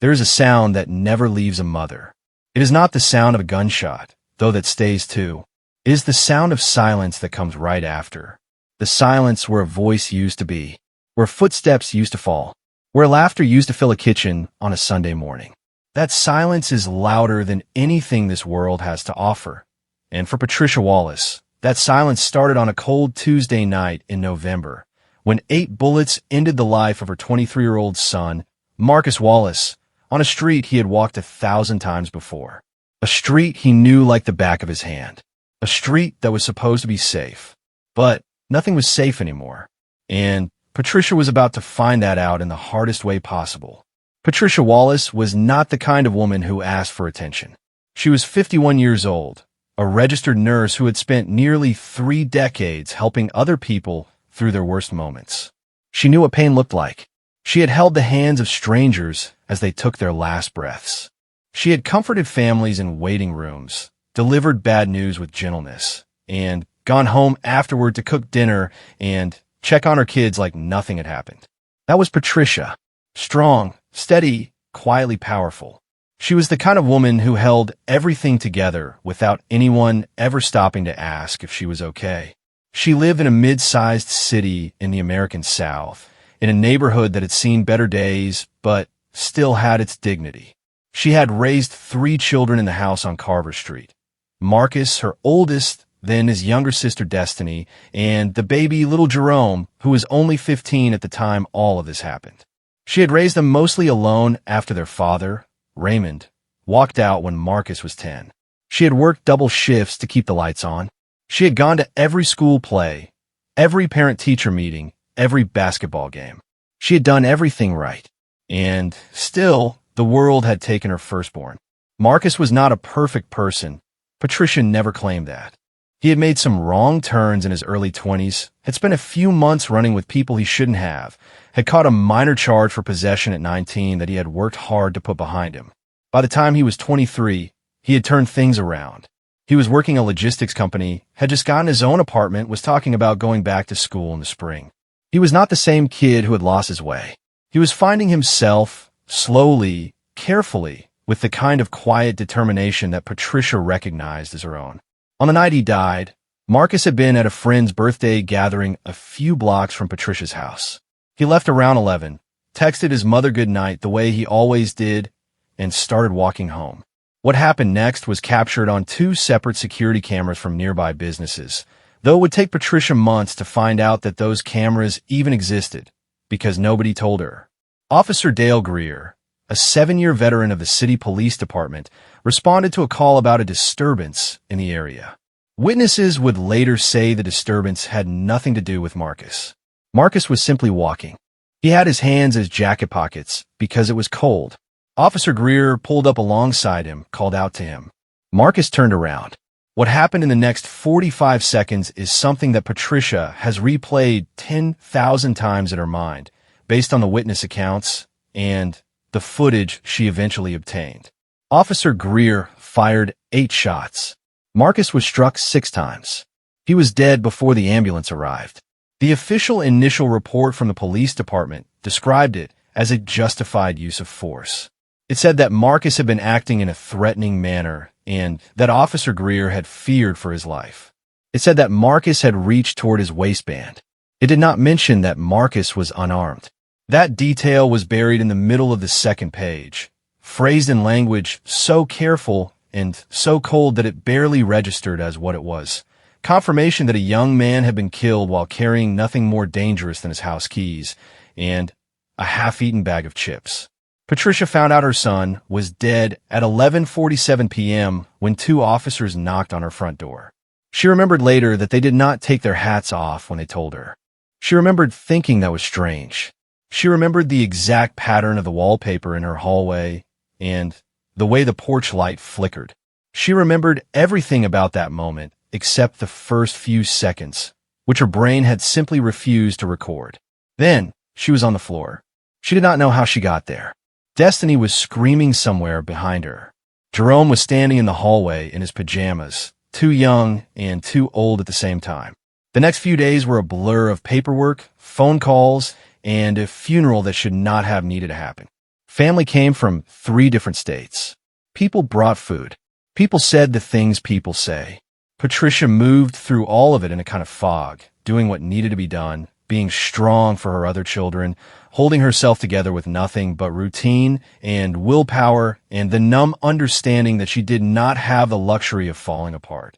There is a sound that never leaves a mother. It is not the sound of a gunshot, though that stays too. It is the sound of silence that comes right after. The silence where a voice used to be, where footsteps used to fall, where laughter used to fill a kitchen on a Sunday morning. That silence is louder than anything this world has to offer. And for Patricia Wallace, that silence started on a cold Tuesday night in November, when 8 bullets ended the life of her 23-year-old son, Marcus Wallace, on a street he had walked 1,000 times before. A street he knew like the back of his hand. A street that was supposed to be safe. But nothing was safe anymore. And Patricia was about to find that out in the hardest way possible. Patricia Wallace was not the kind of woman who asked for attention. She was 51 years old, a registered nurse who had spent nearly 3 decades helping other people through their worst moments. She knew what pain looked like. She had held the hands of strangers as they took their last breaths. She had comforted families in waiting rooms, delivered bad news with gentleness, and gone home afterward to cook dinner and check on her kids like nothing had happened. That was Patricia. Strong, steady, quietly powerful. She was the kind of woman who held everything together without anyone ever stopping to ask if she was okay. She lived in a mid-sized city in the American South, in a neighborhood that had seen better days, but still had its dignity. She had raised 3 children in the house on Carver Street. Marcus, her oldest, then his younger sister Destiny, and the baby little Jerome, who was only 15 at the time all of this happened. She had raised them mostly alone after their father, Raymond, walked out when Marcus was 10. She had worked double shifts to keep the lights on. She had gone to every school play, every parent-teacher meeting, every basketball game. She had done everything right. And still, the world had taken her firstborn. Marcus was not a perfect person. Patricia never claimed that. He had made some wrong turns in his early 20s, had spent a few months running with people he shouldn't have, had caught a minor charge for possession at 19 that he had worked hard to put behind him. By the time he was 23, he had turned things around. He was working a logistics company, had just gotten his own apartment, was talking about going back to school in the spring. He was not the same kid who had lost his way. He was finding himself, slowly, carefully, with the kind of quiet determination that Patricia recognized as her own. On the night he died, Marcus had been at a friend's birthday gathering a few blocks from Patricia's house. He left around 11, texted his mother goodnight the way he always did, and started walking home. What happened next was captured on 2 separate security cameras from nearby businesses, though it would take Patricia months to find out that those cameras even existed, because nobody told her. Officer Dale Greer, a 7-year veteran of the city police department, responded to a call about a disturbance in the area. Witnesses would later say the disturbance had nothing to do with Marcus. Marcus was simply walking. He had his hands in his jacket pockets because it was cold. Officer Greer pulled up alongside him, called out to him. Marcus turned around. What happened in the next 45 seconds is something that Patricia has replayed 10,000 times in her mind, based on the witness accounts and the footage she eventually obtained. Officer Greer fired 8 shots. Marcus was struck 6 times. He was dead before the ambulance arrived. The official initial report from the police department described it as a justified use of force. It said that Marcus had been acting in a threatening manner and that Officer Greer had feared for his life. It said that Marcus had reached toward his waistband. It did not mention that Marcus was unarmed. That detail was buried in the middle of the second page, phrased in language so careful and so cold that it barely registered as what it was. Confirmation that a young man had been killed while carrying nothing more dangerous than his house keys and a half-eaten bag of chips. Patricia found out her son was dead at 11:47 p.m. when 2 officers knocked on her front door. She remembered later that they did not take their hats off when they told her. She remembered thinking that was strange. She remembered the exact pattern of the wallpaper in her hallway and the way the porch light flickered. She remembered everything about that moment except the first few seconds, which her brain had simply refused to record. Then, she was on the floor. She did not know how she got there. Destiny was screaming somewhere behind her. Jerome was standing in the hallway in his pajamas, too young and too old at the same time. The next few days were a blur of paperwork, phone calls, and a funeral that should not have needed to happen. Family came from 3 different states. People brought food. People said the things people say. Patricia moved through all of it in a kind of fog, doing what needed to be done, being strong for her other children, holding herself together with nothing but routine and willpower and the numb understanding that she did not have the luxury of falling apart.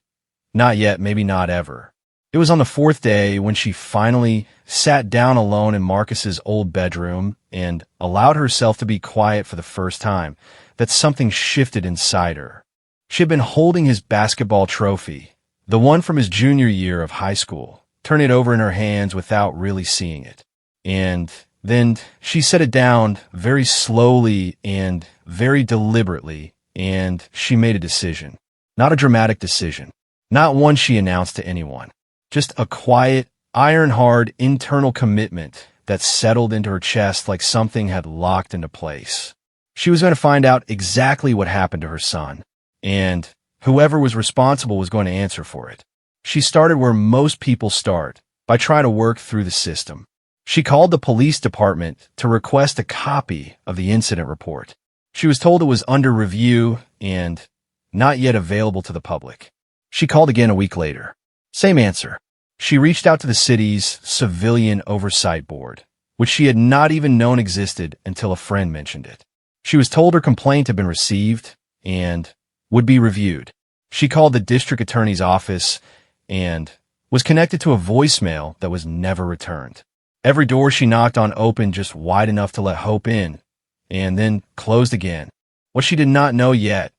Not yet, maybe not ever. It was on the 4th day when she finally sat down alone in Marcus's old bedroom and allowed herself to be quiet for the first time that something shifted inside her. She had been holding his basketball trophy, the one from his junior year of high school, turning it over in her hands without really seeing it. And then she set it down very slowly and very deliberately, and she made a decision. Not a dramatic decision. Not one she announced to anyone. Just a quiet, iron-hard internal commitment that settled into her chest like something had locked into place. She was going to find out exactly what happened to her son, and whoever was responsible was going to answer for it. She started where most people start, by trying to work through the system. She called the police department to request a copy of the incident report. She was told it was under review and not yet available to the public. She called again a week later. Same answer. She reached out to the city's Civilian Oversight Board, which she had not even known existed until a friend mentioned it. She was told her complaint had been received and would be reviewed. She called the district attorney's office and was connected to a voicemail that was never returned. Every door she knocked on opened just wide enough to let hope in, and then closed again. What she did not know yet,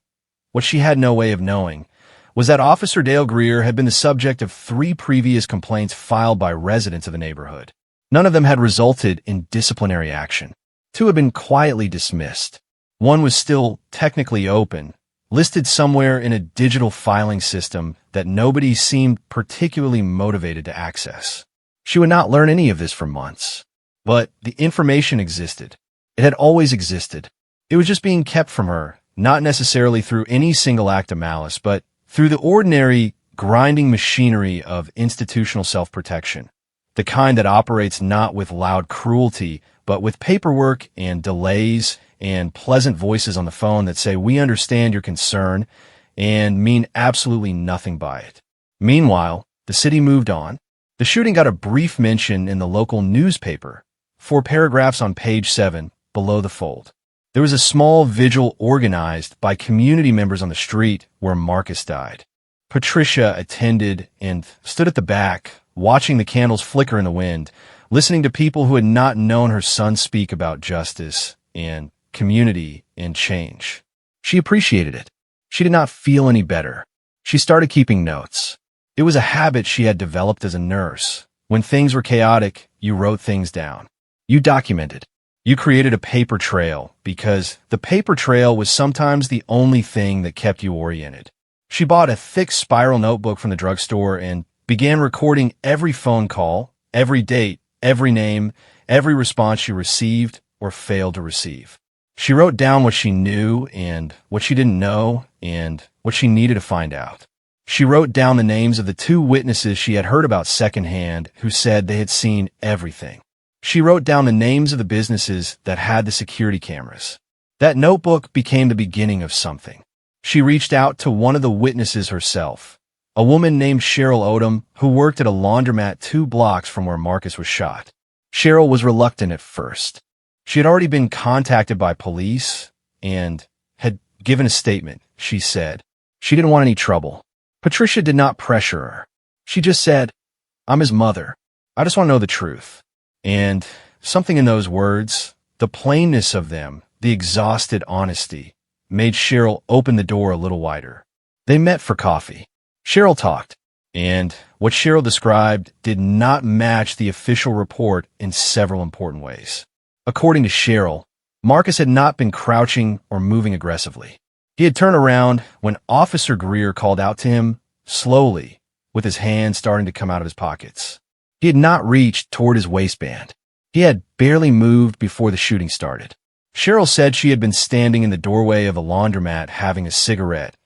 what she had no way of knowing, was that Officer Dale Greer had been the subject of 3 previous complaints filed by residents of the neighborhood. None of them had resulted in disciplinary action. 2 had been quietly dismissed. 1 was still technically open, listed somewhere in a digital filing system that nobody seemed particularly motivated to access. She would not learn any of this for months. But the information existed. It had always existed. It was just being kept from her, not necessarily through any single act of malice, but through the ordinary, grinding machinery of institutional self-protection, the kind that operates not with loud cruelty, but with paperwork and delays and pleasant voices on the phone that say, "We understand your concern," and mean absolutely nothing by it. Meanwhile, the city moved on. The shooting got a brief mention in the local newspaper, 4 paragraphs on page 7, below the fold. There was a small vigil organized by community members on the street where Marcus died. Patricia attended and stood at the back, watching the candles flicker in the wind, listening to people who had not known her son speak about justice and community and change. She appreciated it. She did not feel any better. She started keeping notes. It was a habit she had developed as a nurse. When things were chaotic, you wrote things down. You documented. You created a paper trail because the paper trail was sometimes the only thing that kept you oriented. She bought a thick spiral notebook from the drugstore and began recording every phone call, every date, every name, every response she received or failed to receive. She wrote down what she knew and what she didn't know and what she needed to find out. She wrote down the names of the 2 witnesses she had heard about secondhand who said they had seen everything. She wrote down the names of the businesses that had the security cameras. That notebook became the beginning of something. She reached out to one of the witnesses herself, a woman named Cheryl Odom who worked at a laundromat 2 blocks from where Marcus was shot. Cheryl was reluctant at first. She had already been contacted by police and had given a statement, she said. She didn't want any trouble. Patricia did not pressure her. She just said, "I'm his mother. I just want to know the truth." And something in those words, the plainness of them, the exhausted honesty, made Cheryl open the door a little wider. They met for coffee. Cheryl talked, and what Cheryl described did not match the official report in several important ways. According to Cheryl, Marcus had not been crouching or moving aggressively. He had turned around when Officer Greer called out to him, slowly, with his hands starting to come out of his pockets. He had not reached toward his waistband. He had barely moved before the shooting started. Cheryl said she had been standing in the doorway of a laundromat having a cigarette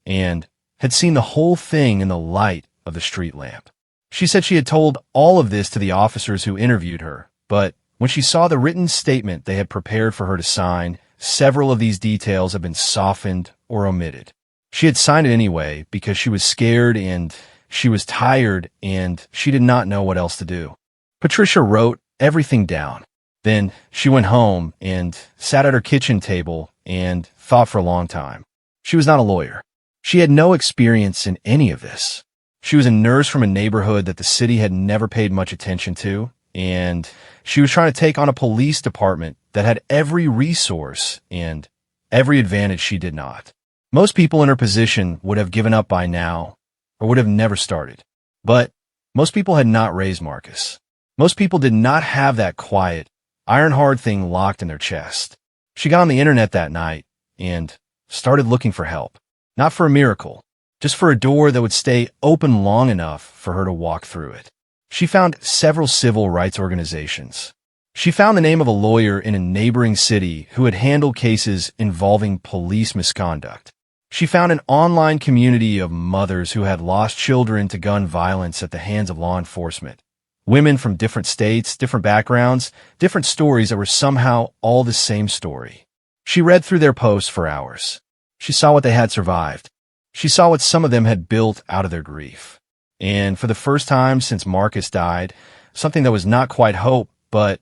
and had seen the whole thing in the light of the street lamp. She said she had told all of this to the officers who interviewed her, but when she saw the written statement they had prepared for her to sign, several of these details have been softened or omitted. She had signed it anyway because she was scared and she was tired and she did not know what else to do. Patricia wrote everything down. Then she went home and sat at her kitchen table and thought for a long time. She was not a lawyer. She had no experience in any of this. She was a nurse from a neighborhood that the city had never paid much attention to, and she was trying to take on a police department that had every resource and every advantage she did not. Most people in her position would have given up by now or would have never started. But most people had not raised Marcus. Most people did not have that quiet, iron-hard thing locked in their chest. She got on the internet that night and started looking for help. Not for a miracle, just for a door that would stay open long enough for her to walk through it. She found several civil rights organizations. She found the name of a lawyer in a neighboring city who had handled cases involving police misconduct. She found an online community of mothers who had lost children to gun violence at the hands of law enforcement. Women from different states, different backgrounds, different stories that were somehow all the same story. She read through their posts for hours. She saw what they had survived. She saw what some of them had built out of their grief. And for the first time since Marcus died, something that was not quite hope, but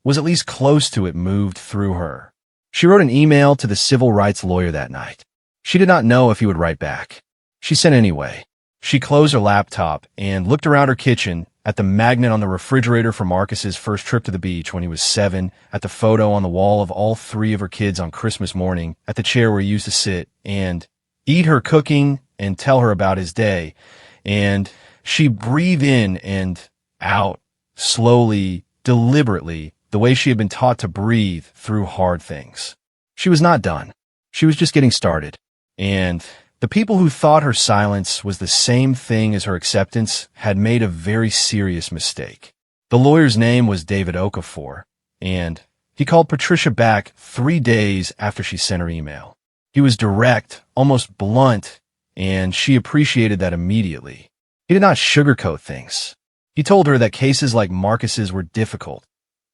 was at least close to it moved through her. She wrote an email to the civil rights lawyer that night. She did not know if he would write back. She sent anyway. She closed her laptop and looked around her kitchen at the magnet on the refrigerator for Marcus's first trip to the beach when he was 7, at the photo on the wall of all 3 of her kids on Christmas morning, at the chair where he used to sit and eat her cooking and tell her about his day. And she breathed in and out, slowly, deliberately, the way she had been taught to breathe through hard things. She was not done. She was just getting started. And the people who thought her silence was the same thing as her acceptance had made a very serious mistake. The lawyer's name was David Okafor, and he called Patricia back 3 days after she sent her email. He was direct, almost blunt, and she appreciated that immediately. He did not sugarcoat things. He told her that cases like Marcus's were difficult.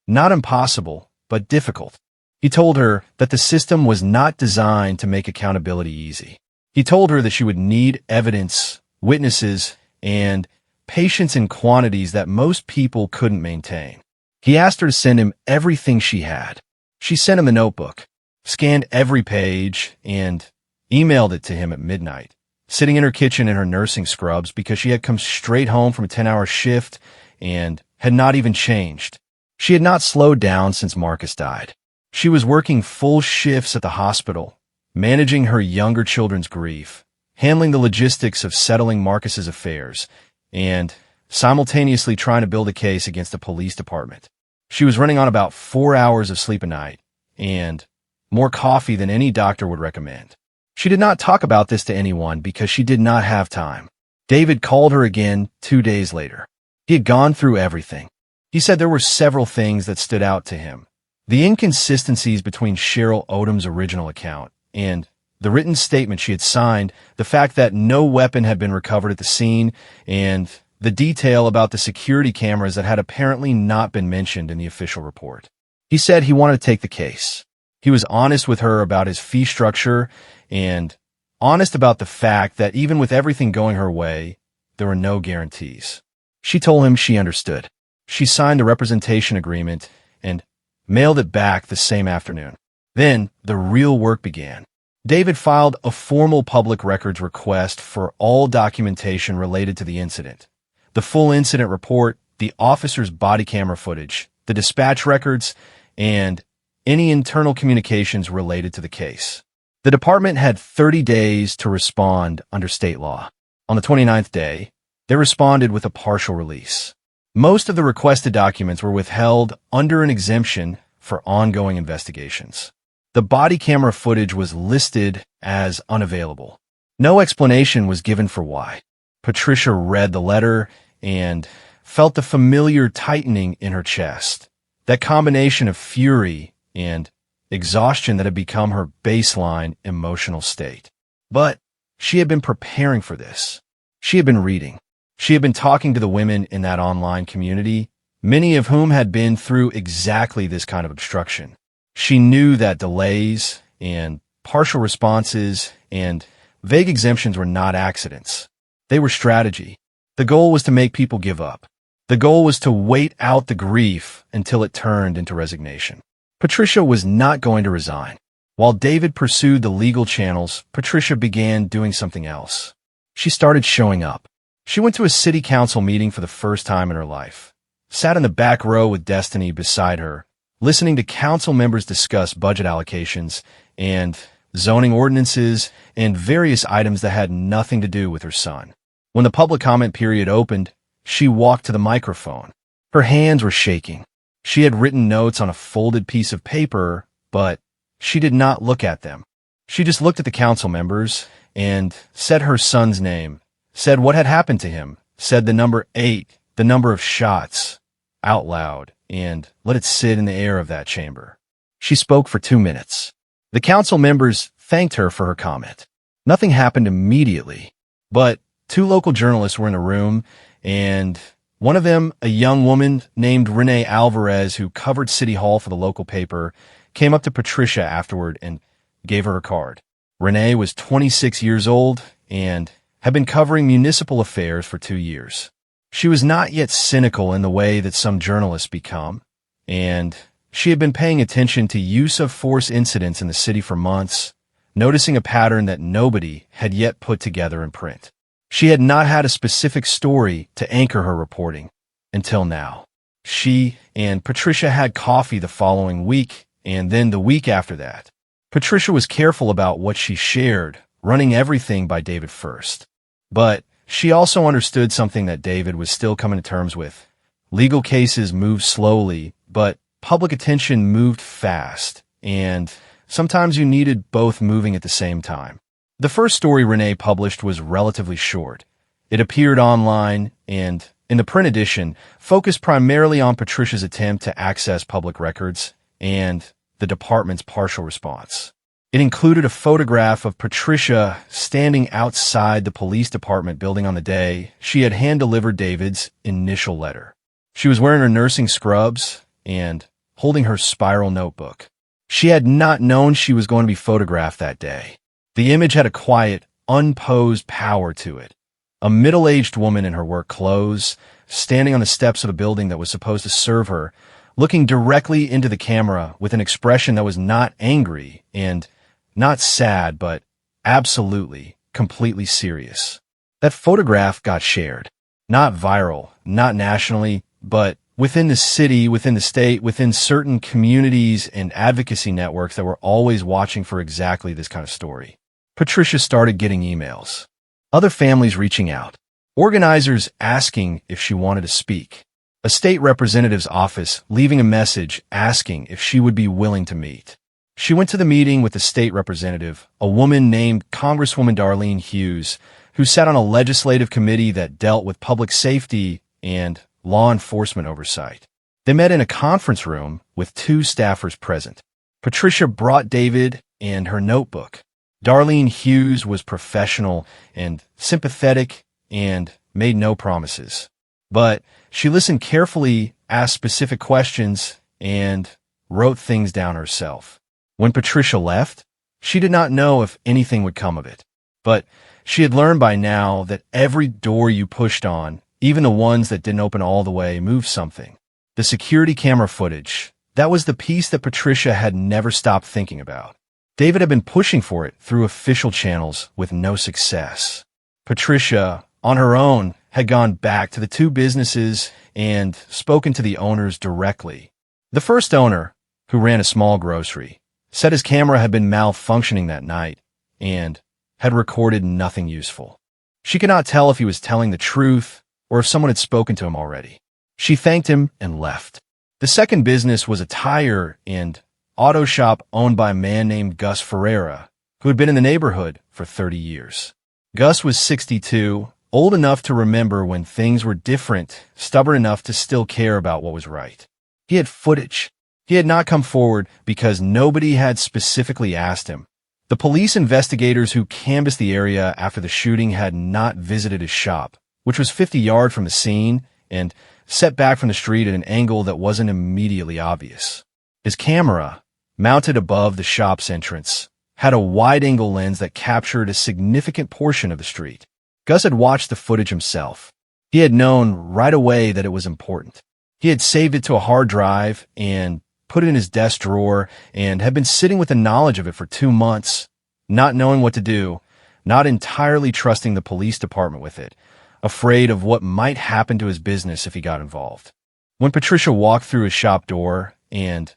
Not impossible, but difficult. He told her that the system was not designed to make accountability easy. He told her that she would need evidence, witnesses, and patience in quantities that most people couldn't maintain. He asked her to send him everything she had. She sent him the notebook, scanned every page, and emailed it to him at midnight, sitting in her kitchen in her nursing scrubs because she had come straight home from a 10-hour shift and had not even changed. She had not slowed down since Marcus died. She was working full shifts at the hospital, managing her younger children's grief, handling the logistics of settling Marcus's affairs, and simultaneously trying to build a case against the police department. She was running on about 4 hours of sleep a night, and more coffee than any doctor would recommend. She did not talk about this to anyone because she did not have time. David called her again 2 days later. He had gone through everything. He said there were several things that stood out to him. The inconsistencies between Cheryl Odom's original account and the written statement she had signed, the fact that no weapon had been recovered at the scene, and the detail about the security cameras that had apparently not been mentioned in the official report. He said he wanted to take the case. He was honest with her about his fee structure and honest about the fact that even with everything going her way, there were no guarantees. She told him she understood. She signed the representation agreement and mailed it back the same afternoon. Then the real work began. David filed a formal public records request for all documentation related to the incident. The full incident report, the officer's body camera footage, the dispatch records, and any internal communications related to the case. The department had 30 days to respond under state law. On the 29th day, they responded with a partial release. Most of the requested documents were withheld under an exemption for ongoing investigations. The body camera footage was listed as unavailable. No explanation was given for why. Patricia read the letter and felt the familiar tightening in her chest, that combination of fury and exhaustion that had become her baseline emotional state. But she had been preparing for this. She had been reading. She had been talking to the women in that online community, many of whom had been through exactly this kind of obstruction. She knew that delays and partial responses and vague exemptions were not accidents. They were strategy. The goal was to make people give up. The goal was to wait out the grief until it turned into resignation. Patricia was not going to resign. While David pursued the legal channels, Patricia began doing something else. She started showing up. She went to a city council meeting for the first time in her life, sat in the back row with Destiny beside her, listening to council members discuss budget allocations and zoning ordinances and various items that had nothing to do with her son. When the public comment period opened, she walked to the microphone. Her hands were shaking. She had written notes on a folded piece of paper, but she did not look at them. She just looked at the council members and said her son's name, said what had happened to him, said the number 8, the number of shots, out loud, and let it sit in the air of that chamber. She spoke for 2 minutes. The council members thanked her for her comment. Nothing happened immediately, but 2 local journalists were in the room, and one of them, a young woman named Renee Alvarez, who covered City Hall for the local paper, came up to Patricia afterward and gave her a card. Renee was 26 years old and had been covering municipal affairs for 2 years. She was not yet cynical in the way that some journalists become, and she had been paying attention to use of force incidents in the city for months, noticing a pattern that nobody had yet put together in print. She had not had a specific story to anchor her reporting until now. She and Patricia had coffee the following week, and then the week after that. Patricia was careful about what she shared, running everything by David first. But she also understood something that David was still coming to terms with. Legal cases moved slowly, but public attention moved fast, and sometimes you needed both moving at the same time. The first story Renee published was relatively short. It appeared online and, in the print edition, focused primarily on Patricia's attempt to access public records and the department's partial response. It included a photograph of Patricia standing outside the police department building on the day she had hand-delivered David's initial letter. She was wearing her nursing scrubs and holding her spiral notebook. She had not known she was going to be photographed that day. The image had a quiet, unposed power to it. A middle-aged woman in her work clothes, standing on the steps of a building that was supposed to serve her, looking directly into the camera with an expression that was not angry and not sad, but absolutely, completely serious. That photograph got shared. Not viral, not nationally, but within the city, within the state, within certain communities and advocacy networks that were always watching for exactly this kind of story. Patricia started getting emails. Other families reaching out. Organizers asking if she wanted to speak. A state representative's office leaving a message asking if she would be willing to meet. She went to the meeting with the state representative, a woman named Congresswoman Darlene Hughes, who sat on a legislative committee that dealt with public safety and law enforcement oversight. They met in a conference room with 2 staffers present. Patricia brought David and her notebook. Darlene Hughes was professional and sympathetic and made no promises. But she listened carefully, asked specific questions, and wrote things down herself. When Patricia left, she did not know if anything would come of it. But she had learned by now that every door you pushed on, even the ones that didn't open all the way, moved something. The security camera footage, that was the piece that Patricia had never stopped thinking about. David had been pushing for it through official channels with no success. Patricia, on her own, had gone back to the 2 businesses and spoken to the owners directly. The first owner, who ran a small grocery, said his camera had been malfunctioning that night and had recorded nothing useful. She could not tell if he was telling the truth or if someone had spoken to him already. She thanked him and left. The second business was a tire and auto shop owned by a man named Gus Ferreira, who had been in the neighborhood for 30 years. Gus was 62, old enough to remember when things were different, stubborn enough to still care about what was right. He had footage. He had not come forward because nobody had specifically asked him. The police investigators who canvassed the area after the shooting had not visited his shop, which was 50 yards from the scene and set back from the street at an angle that wasn't immediately obvious. His camera, mounted above the shop's entrance, had a wide-angle lens that captured a significant portion of the street. Gus had watched the footage himself. He had known right away that it was important. He had saved it to a hard drive and put it in his desk drawer and had been sitting with the knowledge of it for 2 months, not knowing what to do, not entirely trusting the police department with it, afraid of what might happen to his business if he got involved. When Patricia walked through his shop door and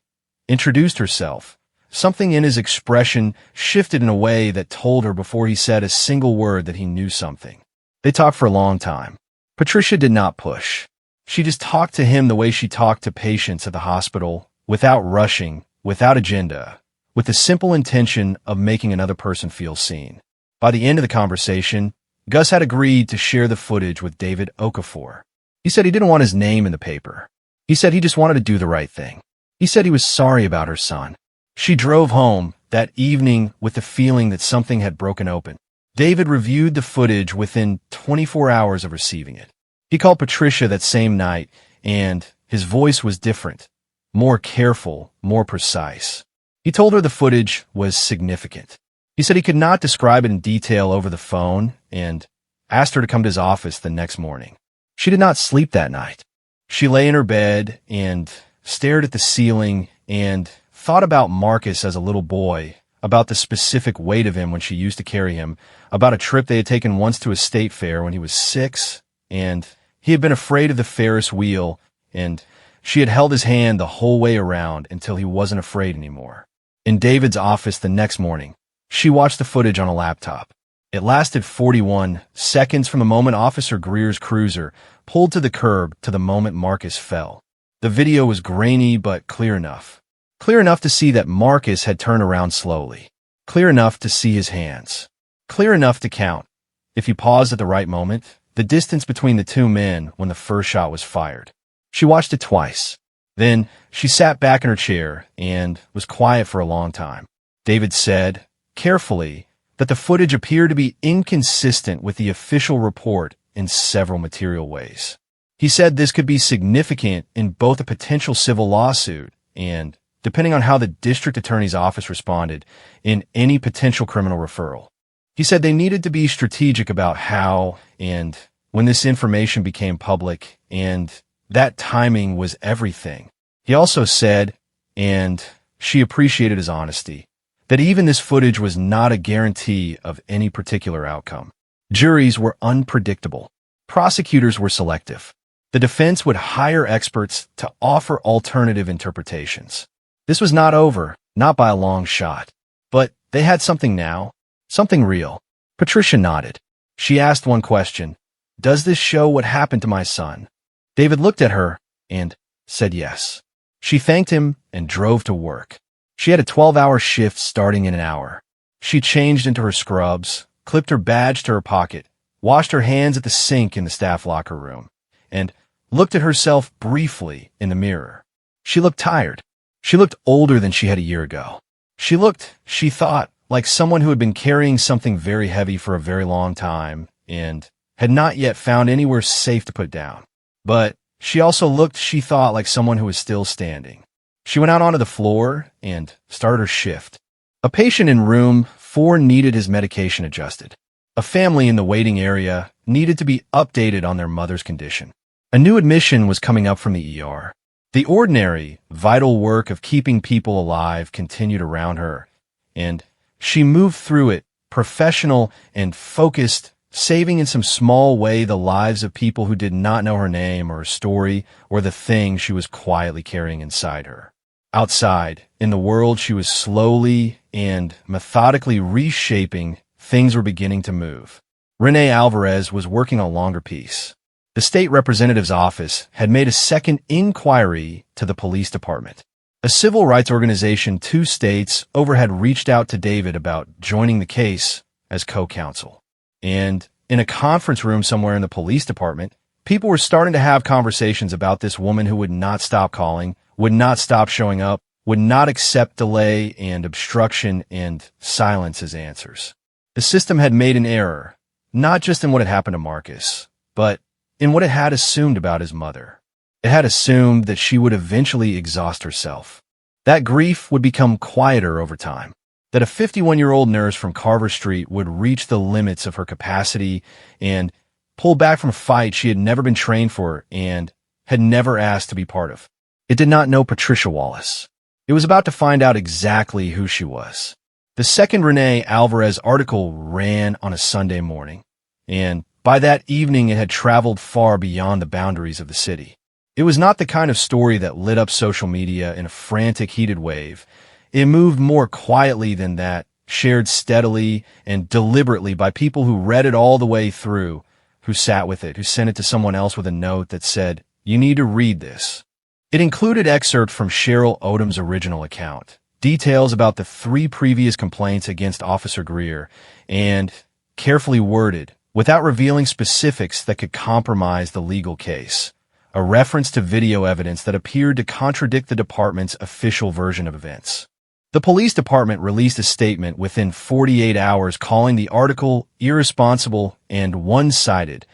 introduced herself, something in his expression shifted in a way that told her before he said a single word that he knew something. They talked for a long time. Patricia did not push. She just talked to him the way she talked to patients at the hospital, without rushing, without agenda, with the simple intention of making another person feel seen. By the end of the conversation, Gus had agreed to share the footage with David Okafor. He said he didn't want his name in the paper. He said he just wanted to do the right thing. He said he was sorry about her son. She drove home that evening with the feeling that something had broken open. David reviewed the footage within 24 hours of receiving it. He called Patricia that same night, and his voice was different, more careful, more precise. He told her the footage was significant. He said he could not describe it in detail over the phone and asked her to come to his office the next morning. She did not sleep that night. She lay in her bed and stared at the ceiling and thought about Marcus as a little boy, about the specific weight of him when she used to carry him, about a trip they had taken once to a state fair when he was 6, and he had been afraid of the Ferris wheel, and she had held his hand the whole way around until he wasn't afraid anymore. In David's office the next morning, she watched the footage on a laptop. It lasted 41 seconds from the moment Officer Greer's cruiser pulled to the curb to the moment Marcus fell. The video was grainy but clear enough. Clear enough to see that Marcus had turned around slowly. Clear enough to see his hands. Clear enough to count, if he paused at the right moment, the distance between the two men when the first shot was fired. She watched it twice. Then she sat back in her chair and was quiet for a long time. David said, carefully, that the footage appeared to be inconsistent with the official report in several material ways. He said this could be significant in both a potential civil lawsuit and, depending on how the district attorney's office responded, in any potential criminal referral. He said they needed to be strategic about how and when this information became public, and that timing was everything. He also said, and she appreciated his honesty, that even this footage was not a guarantee of any particular outcome. Juries were unpredictable. Prosecutors were selective. The defense would hire experts to offer alternative interpretations. This was not over, not by a long shot. But they had something now, something real. Patricia nodded. She asked one question. Does this show what happened to my son? David looked at her and said yes. She thanked him and drove to work. She had a 12-hour shift starting in an hour. She changed into her scrubs, clipped her badge to her pocket, washed her hands at the sink in the staff locker room, and looked at herself briefly in the mirror. She looked tired. She looked older than she had a year ago. She looked, she thought, like someone who had been carrying something very heavy for a very long time and had not yet found anywhere safe to put down. But she also looked, she thought, like someone who was still standing. She went out onto the floor and started her shift. A patient in room 4 needed his medication adjusted. A family in the waiting area needed to be updated on their mother's condition. A new admission was coming up from the ER. The ordinary, vital work of keeping people alive continued around her, and she moved through it, professional and focused, saving in some small way the lives of people who did not know her name or her story or the thing she was quietly carrying inside her. Outside, in the world she was slowly and methodically reshaping, things were beginning to move. Renee Alvarez was working on a longer piece. The state representative's office had made a second inquiry to the police department. A civil rights organization 2 states over had reached out to David about joining the case as co-counsel. And in a conference room somewhere in the police department, people were starting to have conversations about this woman who would not stop calling, would not stop showing up, would not accept delay and obstruction and silence as answers. The system had made an error, not just in what had happened to Marcus, but in what it had assumed about his mother. It had assumed that she would eventually exhaust herself. That grief would become quieter over time. That a 51-year-old nurse from Carver Street would reach the limits of her capacity and pull back from a fight she had never been trained for and had never asked to be part of. It did not know Patricia Wallace. It was about to find out exactly who she was. The second Renee Alvarez article ran on a Sunday morning, and by that evening it had traveled far beyond the boundaries of the city. It was not the kind of story that lit up social media in a frantic, heated wave. It moved more quietly than that, shared steadily and deliberately by people who read it all the way through, who sat with it, who sent it to someone else with a note that said, "You need to read this." It included excerpts from Cheryl Odom's original account, details about the 3 previous complaints against Officer Greer, and carefully worded, without revealing specifics that could compromise the legal case, a reference to video evidence that appeared to contradict the department's official version of events. The police department released a statement within 48 hours calling the article irresponsible and one-sided,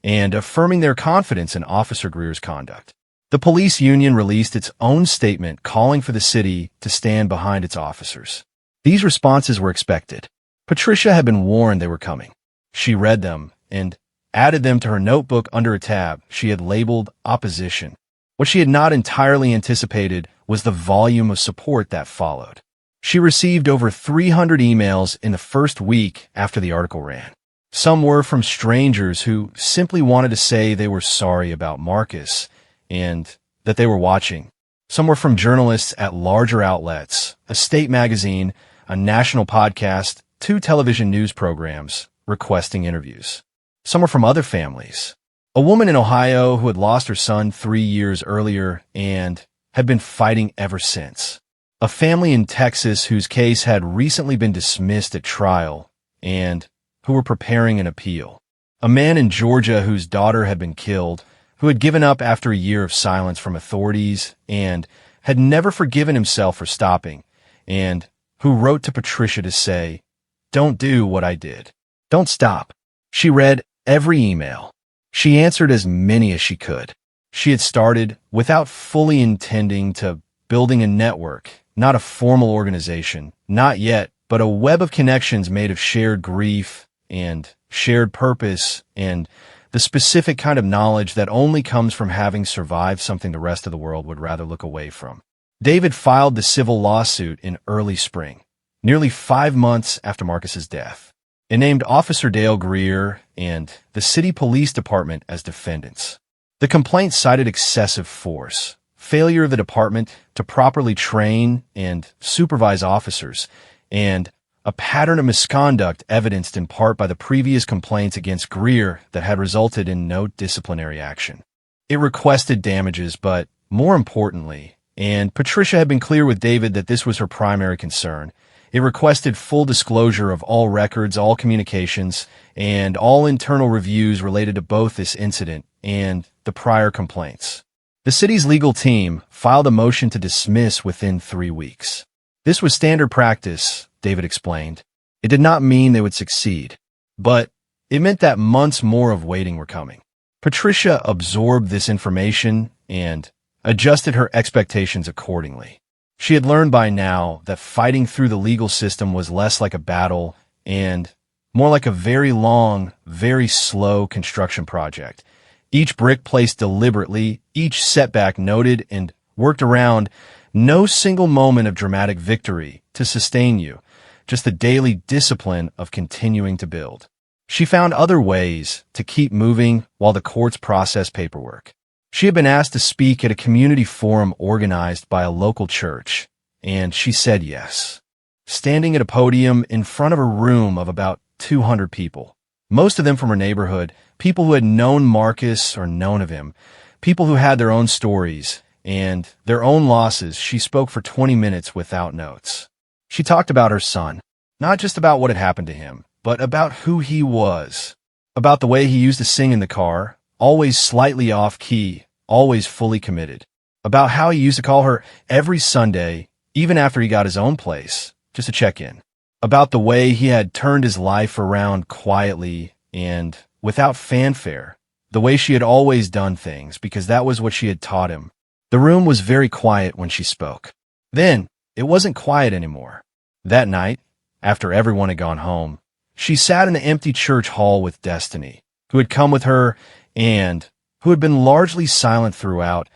and affirming their confidence in Officer Greer's conduct. The police union released its own statement calling for the city to stand behind its officers. These responses were expected. Patricia had been warned they were coming. She read them and added them to her notebook under a tab she had labeled opposition. What she had not entirely anticipated was the volume of support that followed. She received over 300 emails in the first week after the article ran. Some were from strangers who simply wanted to say they were sorry about Marcus and that they were watching. Some were from journalists at larger outlets, a state magazine, a national podcast, 2 television news programs, requesting interviews. Some were from other families. A woman in Ohio who had lost her son 3 years earlier and had been fighting ever since. A family in Texas whose case had recently been dismissed at trial and who were preparing an appeal. A man in Georgia whose daughter had been killed, who had given up after a year of silence from authorities and had never forgiven himself for stopping, and who wrote to Patricia to say, "Don't do what I did. Don't stop." She read every email. She answered as many as she could. She had started, without fully intending, to building a network, not a formal organization, not yet, but a web of connections made of shared grief and shared purpose and the specific kind of knowledge that only comes from having survived something the rest of the world would rather look away from. David filed the civil lawsuit in early spring, nearly 5 months after Marcus's death. It named Officer Dale Greer and the city police department as defendants. The complaint cited excessive force, failure of the department to properly train and supervise officers, and a pattern of misconduct evidenced in part by the previous complaints against Greer that had resulted in no disciplinary action. It requested damages, but more importantly, and Patricia had been clear with David that this was her primary concern, it requested full disclosure of all records, all communications, and all internal reviews related to both this incident and the prior complaints. The city's legal team filed a motion to dismiss within 3 weeks. This was standard practice, David explained. It did not mean they would succeed, but it meant that months more of waiting were coming. Patricia absorbed this information and adjusted her expectations accordingly. She had learned by now that fighting through the legal system was less like a battle and more like a very long, very slow construction project. Each brick placed deliberately, each setback noted and worked around, no single moment of dramatic victory to sustain you, just the daily discipline of continuing to build. She found other ways to keep moving while the courts processed paperwork. She had been asked to speak at a community forum organized by a local church, and she said yes. Standing at a podium in front of a room of about 200 people, most of them from her neighborhood, people who had known Marcus or known of him, people who had their own stories and their own losses, she spoke for 20 minutes without notes. She talked about her son, not just about what had happened to him, but about who he was, about the way he used to sing in the car, always slightly off-key, always fully committed, about how he used to call her every Sunday, even after he got his own place, just to check in, about the way he had turned his life around quietly and without fanfare, the way she had always done things because that was what she had taught him. The room was very quiet when she spoke. Then, it wasn't quiet anymore. That night, after everyone had gone home, she sat in the empty church hall with Destiny, who had come with her and who had been largely silent throughout,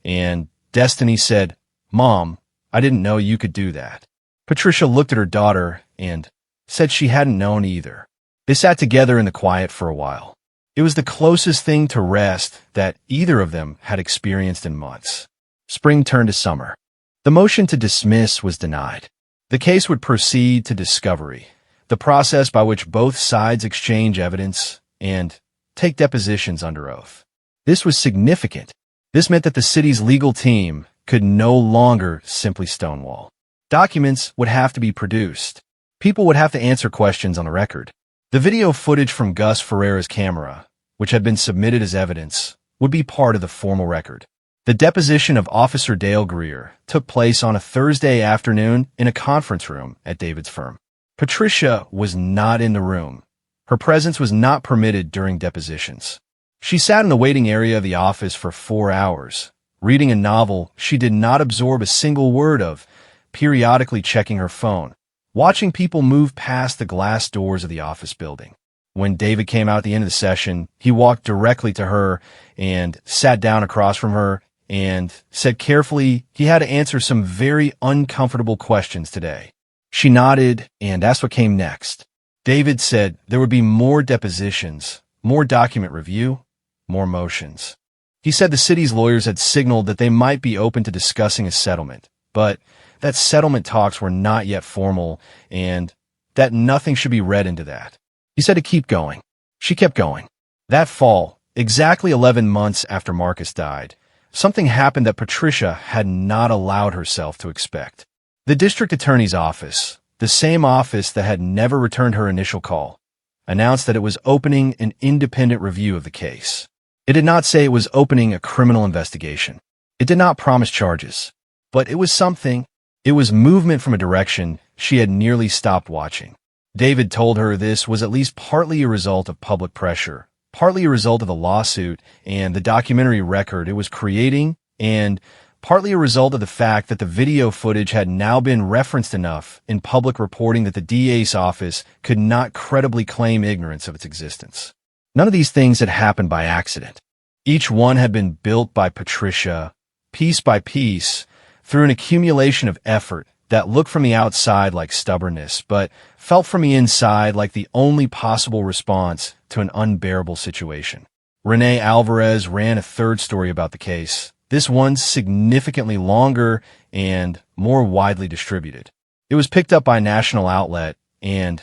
and Destiny said, "Mom, I didn't know you could do that." Patricia looked at her daughter and said she hadn't known either. They sat together in the quiet for a while. It was the closest thing to rest that either of them had experienced in months. Spring turned to summer. The motion to dismiss was denied. The case would proceed to discovery, the process by which both sides exchange evidence and take depositions under oath. This was significant. This meant that the city's legal team could no longer simply stonewall. Documents would have to be produced. People would have to answer questions on the record. The video footage from Gus Ferreira's camera, which had been submitted as evidence, would be part of the formal record. The deposition of Officer Dale Greer took place on a Thursday afternoon in a conference room at David's firm. Patricia was not in the room. Her presence was not permitted during depositions. She sat in the waiting area of the office for 4 hours, reading a novel she did not absorb a single word of, periodically checking her phone, watching people move past the glass doors of the office building. When David came out at the end of the session, he walked directly to her and sat down across from her and said carefully he had to answer some very uncomfortable questions today. She nodded and asked what came next. David said there would be more depositions, more document review, more motions. He said the city's lawyers had signaled that they might be open to discussing a settlement, but that settlement talks were not yet formal and that nothing should be read into that. He said to keep going. She kept going. That fall, exactly 11 months after Marcus died, something happened that Patricia had not allowed herself to expect. The district attorney's office, the same office that had never returned her initial call, announced that it was opening an independent review of the case. It did not say it was opening a criminal investigation. It did not promise charges. But it was something. It was movement from a direction she had nearly stopped watching. David told her this was at least partly a result of public pressure, partly a result of the lawsuit and the documentary record it was creating, and partly a result of the fact that the video footage had now been referenced enough in public reporting that the DA's office could not credibly claim ignorance of its existence. None of these things had happened by accident. Each one had been built by Patricia, piece by piece, through an accumulation of effort that looked from the outside like stubbornness, but felt from the inside like the only possible response to an unbearable situation. Renee Alvarez ran a third story about the case, this one significantly longer and more widely distributed. It was picked up by a national outlet and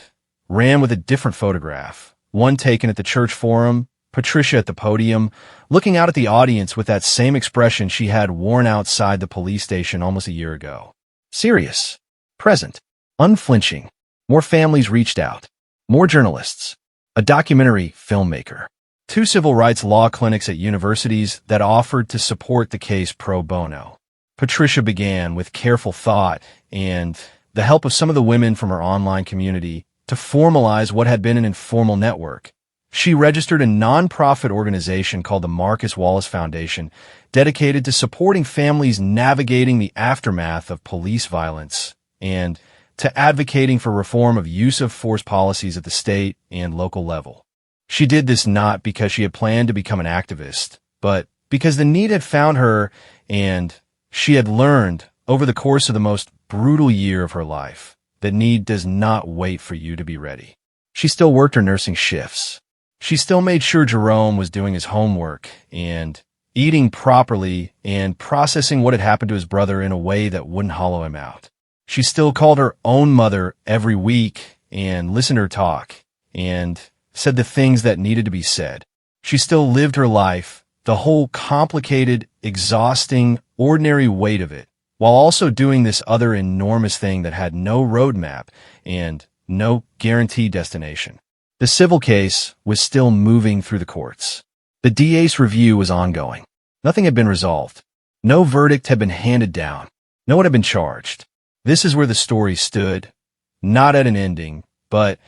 ran with a different photograph, one taken at the church forum, Patricia at the podium, looking out at the audience with that same expression she had worn outside the police station almost a year ago. Serious, present, unflinching. More families reached out. More journalists. A documentary filmmaker. 2 civil rights law clinics at universities that offered to support the case pro bono. Patricia began with careful thought and the help of some of the women from her online community to formalize what had been an informal network. She registered a nonprofit organization called the Marcus Wallace Foundation, dedicated to supporting families navigating the aftermath of police violence and to advocating for reform of use of force policies at the state and local level. She did this not because she had planned to become an activist, but because the need had found her and she had learned over the course of the most brutal year of her life that need does not wait for you to be ready. She still worked her nursing shifts. She still made sure Jerome was doing his homework and eating properly and processing what had happened to his brother in a way that wouldn't hollow him out. She still called her own mother every week and listened to her talk and said the things that needed to be said. She still lived her life, the whole complicated, exhausting, ordinary weight of it, while also doing this other enormous thing that had no roadmap and no guaranteed destination. The civil case was still moving through the courts. The DA's review was ongoing. Nothing had been resolved. No verdict had been handed down. No one had been charged. This is where the story stood, not at an ending, but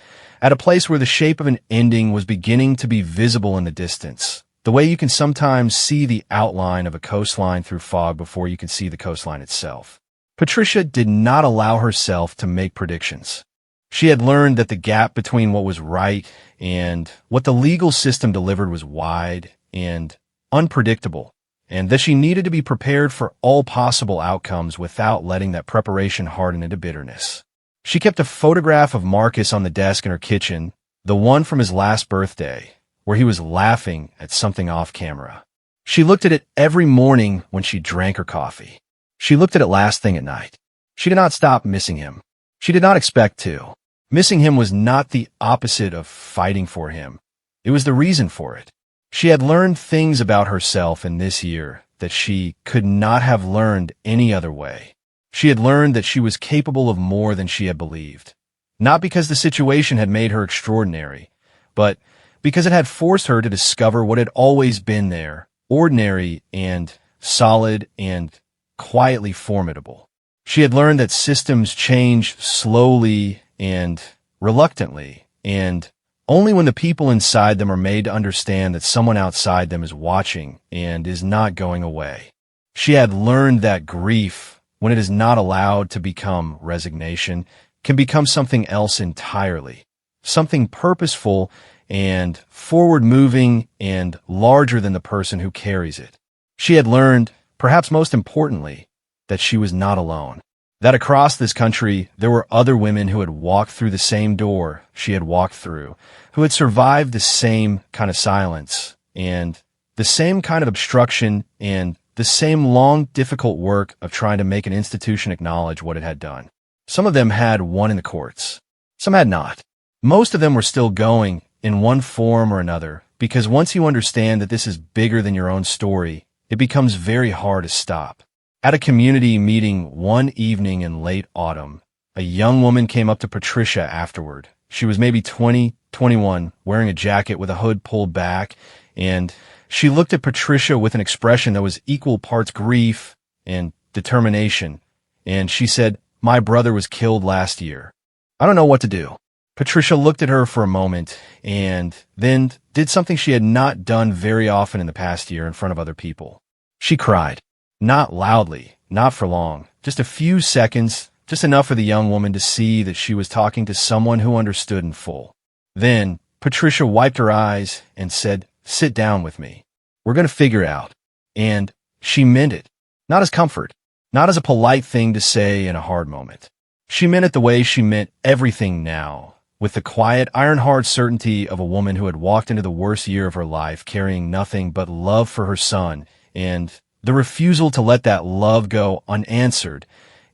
at a place where the shape of an ending was beginning to be visible in the distance, the way you can sometimes see the outline of a coastline through fog before you can see the coastline itself. Patricia did not allow herself to make predictions. She had learned that the gap between what was right and what the legal system delivered was wide and unpredictable, and that she needed to be prepared for all possible outcomes without letting that preparation harden into bitterness. She kept a photograph of Marcus on the desk in her kitchen, the one from his last birthday, where he was laughing at something off camera. She looked at it every morning when she drank her coffee. She looked at it last thing at night. She did not stop missing him. She did not expect to. Missing him was not the opposite of fighting for him. It was the reason for it. She had learned things about herself in this year that she could not have learned any other way. She had learned that she was capable of more than she had believed. Not because the situation had made her extraordinary, but because it had forced her to discover what had always been there, ordinary and solid and quietly formidable. She had learned that systems change slowly and reluctantly, and only when the people inside them are made to understand that someone outside them is watching and is not going away. She had learned that grief, when it is not allowed to become resignation, can become something else entirely, something purposeful and forward-moving and larger than the person who carries it. She had learned, perhaps most importantly, that she was not alone. That across this country, there were other women who had walked through the same door she had walked through, who had survived the same kind of silence, and the same kind of obstruction, and the same long, difficult work of trying to make an institution acknowledge what it had done. Some of them had won in the courts. Some had not. Most of them were still going, in one form or another, because once you understand that this is bigger than your own story, it becomes very hard to stop. At a community meeting one evening in late autumn, a young woman came up to Patricia afterward. She was maybe 20, 21, wearing a jacket with a hood pulled back, and she looked at Patricia with an expression that was equal parts grief and determination, and she said, "My brother was killed last year. I don't know what to do." Patricia looked at her for a moment and then did something she had not done very often in the past year in front of other people. She cried. Not loudly, not for long, just a few seconds, just enough for the young woman to see that she was talking to someone who understood in full. Then Patricia wiped her eyes and said, "Sit down with me. We're going to figure it out." And she meant it, not as comfort, not as a polite thing to say in a hard moment. She meant it the way she meant everything now, with the quiet, iron-hard certainty of a woman who had walked into the worst year of her life carrying nothing but love for her son, and the refusal to let that love go unanswered,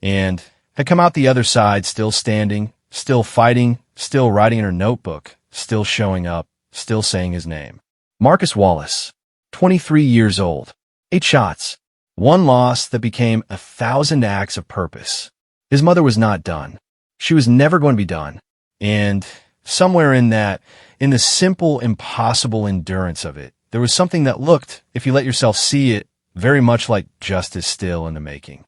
and had come out the other side still standing, still fighting, still writing in her notebook, still showing up, still saying his name. Marcus Wallace, 23 years old, 8 shots, 1 loss that became 1,000 acts of purpose. His mother was not done. She was never going to be done. And somewhere in that, in the simple, impossible endurance of it, there was something that looked, if you let yourself see it, very much like justice still in the making.